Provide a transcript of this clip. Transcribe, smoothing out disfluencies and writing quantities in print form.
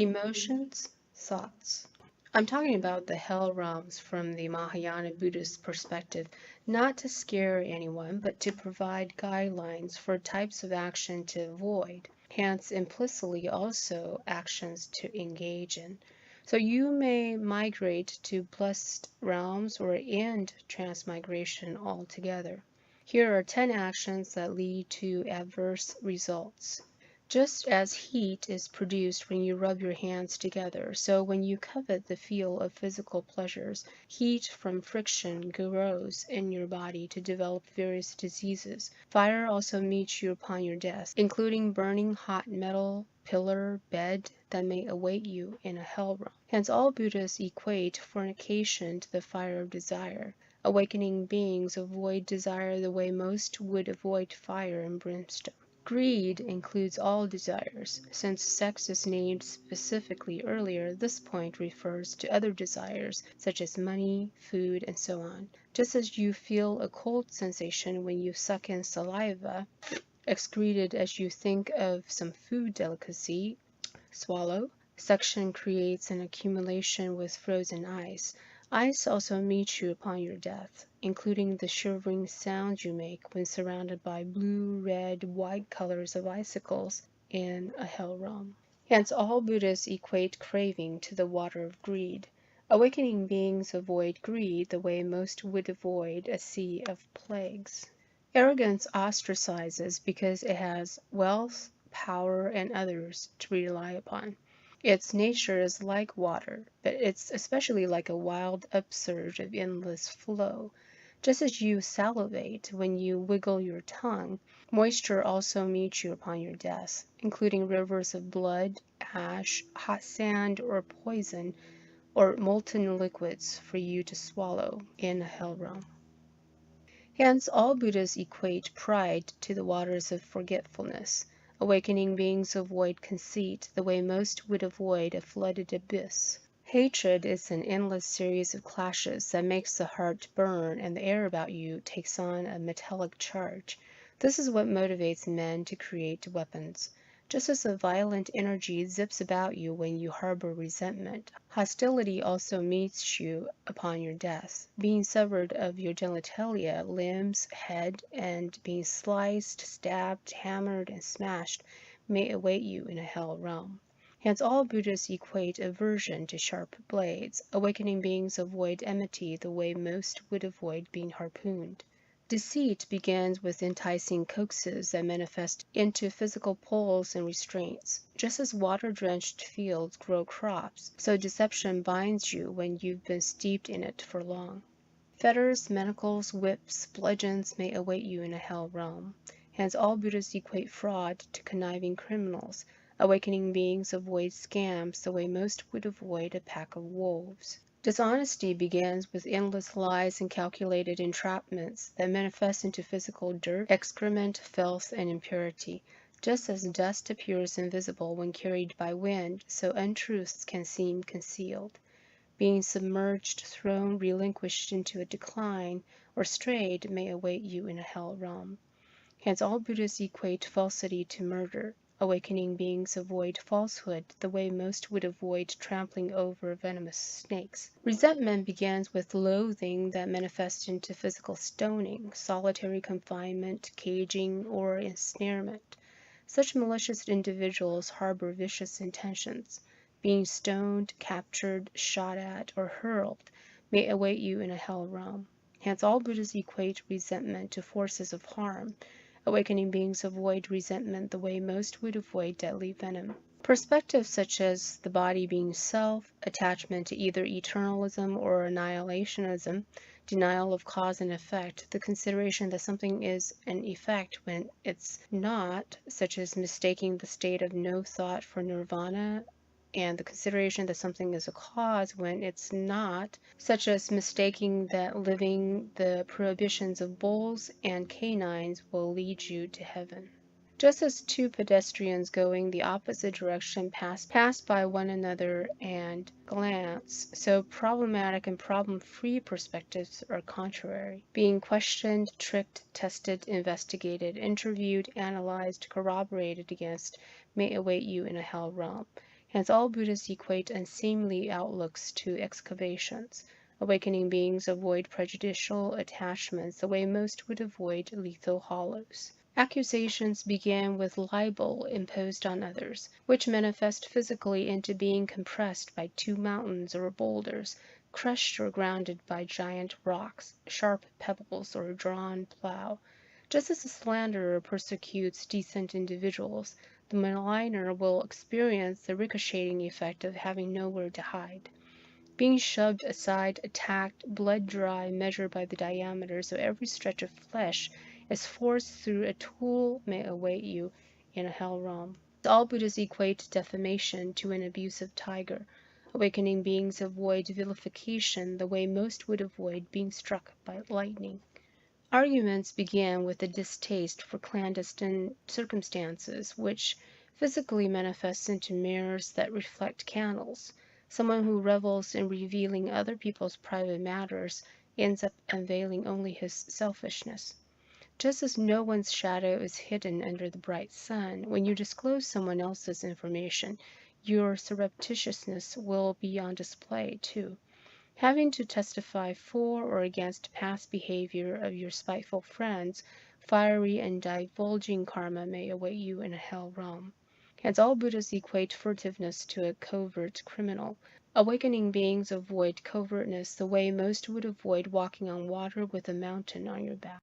Emotions, thoughts. I'm talking about the hell realms from the Mahayana Buddhist perspective, not to scare anyone, but to provide guidelines for types of action to avoid, hence implicitly also actions to engage in. So you may migrate to blessed realms or end transmigration altogether. Here are 10 actions that lead to adverse results. Just as heat is produced when you rub your hands together, so when you covet the feel of physical pleasures, heat from friction grows in your body to develop various diseases. Fire also meets you upon your death, including burning hot metal, pillar, bed that may await you in a hell realm. Hence all Buddhists equate fornication to the fire of desire. Awakening beings avoid desire the way most would avoid fire and brimstone. Greed includes all desires. Since sex is named specifically earlier, this point refers to other desires such as money, food, and so on. Just as you feel a cold sensation when you suck in saliva, excreted as you think of some food delicacy, swallow, suction creates an accumulation with frozen ice. Ice also meets you upon your death, including the shivering sounds you make when surrounded by blue, red, white colors of icicles in a hell realm. Hence all Buddhists equate craving to the water of greed. Awakening beings avoid greed the way most would avoid a sea of plagues. Arrogance ostracizes because it has wealth, power, and others to rely upon. Its nature is like water, but it's especially like a wild upsurge of endless flow. Just as you salivate when you wiggle your tongue, moisture also meets you upon your death, including rivers of blood, ash, hot sand, or poison, or molten liquids for you to swallow in a hell realm. Hence, all Buddhists equate pride to the waters of forgetfulness. Awakening beings avoid conceit the way most would avoid a flooded abyss. Hatred is an endless series of clashes that makes the heart burn and the air about you takes on a metallic charge. This is what motivates men to create weapons. Just as a violent energy zips about you when you harbor resentment, hostility also meets you upon your death. Being severed of your genitalia, limbs, head, and being sliced, stabbed, hammered, and smashed may await you in a hell realm. Hence all Buddhists equate aversion to sharp blades. Awakening beings avoid enmity the way most would avoid being harpooned. Deceit begins with enticing coaxes that manifest into physical pulls and restraints. Just as water-drenched fields grow crops, so deception binds you when you've been steeped in it for long. Fetters, manacles, whips, bludgeons may await you in a hell realm. Hence all Buddhists equate fraud to conniving criminals. Awakening beings avoid scams the way most would avoid a pack of wolves. Dishonesty begins with endless lies and calculated entrapments that manifest into physical dirt, excrement, filth, and impurity. Just as dust appears invisible when carried by wind, so untruths can seem concealed. Being submerged, thrown, relinquished into a decline, or strayed may await you in a hell realm. Hence all Buddhists equate falsity to murder. Awakening beings avoid falsehood the way most would avoid trampling over venomous snakes. Resentment begins with loathing that manifests into physical stoning, solitary confinement, caging, or ensnarement. Such malicious individuals harbor vicious intentions. Being stoned, captured, shot at, or hurled may await you in a hell realm. Hence all Buddhists equate resentment to forces of harm. Awakening beings avoid resentment the way most would avoid deadly venom. Perspectives such as the body being self, attachment to either eternalism or annihilationism, denial of cause and effect, the consideration that something is an effect when it's not, such as mistaking the state of no thought for nirvana, and the consideration that something is a cause when it's not, such as mistaking that living the prohibitions of bulls and canines will lead you to heaven. Just as two pedestrians going the opposite direction pass by one another and glance, so problematic and problem-free perspectives are contrary. Being questioned, tricked, tested, investigated, interviewed, analyzed, corroborated against may await you in a hell realm. Hence, all Buddhists equate unseemly outlooks to excavations. Awakening beings avoid prejudicial attachments the way most would avoid lethal hollows. Accusations begin with libel imposed on others, which manifest physically into being compressed by two mountains or boulders, crushed or grounded by giant rocks, sharp pebbles, or a drawn plow. Just as the slanderer persecutes decent individuals, the maligner will experience the ricocheting effect of having nowhere to hide. Being shoved aside, attacked, blood dry, measured by the diameter, so every stretch of flesh is forced through a tool may await you in a hell realm. All Buddhists equate defamation to an abusive tiger. Awakening beings avoid vilification the way most would avoid being struck by lightning. Arguments began with a distaste for clandestine circumstances, which physically manifests into mirrors that reflect candles. Someone who revels in revealing other people's private matters ends up unveiling only his selfishness. Just as no one's shadow is hidden under the bright sun, when you disclose someone else's information, your surreptitiousness will be on display too. Having to testify for or against past behavior of your spiteful friends, fiery and divulging karma may await you in a hell realm. Hence all Buddhists equate furtiveness to a covert criminal. Awakening beings avoid covertness the way most would avoid walking on water with a mountain on your back.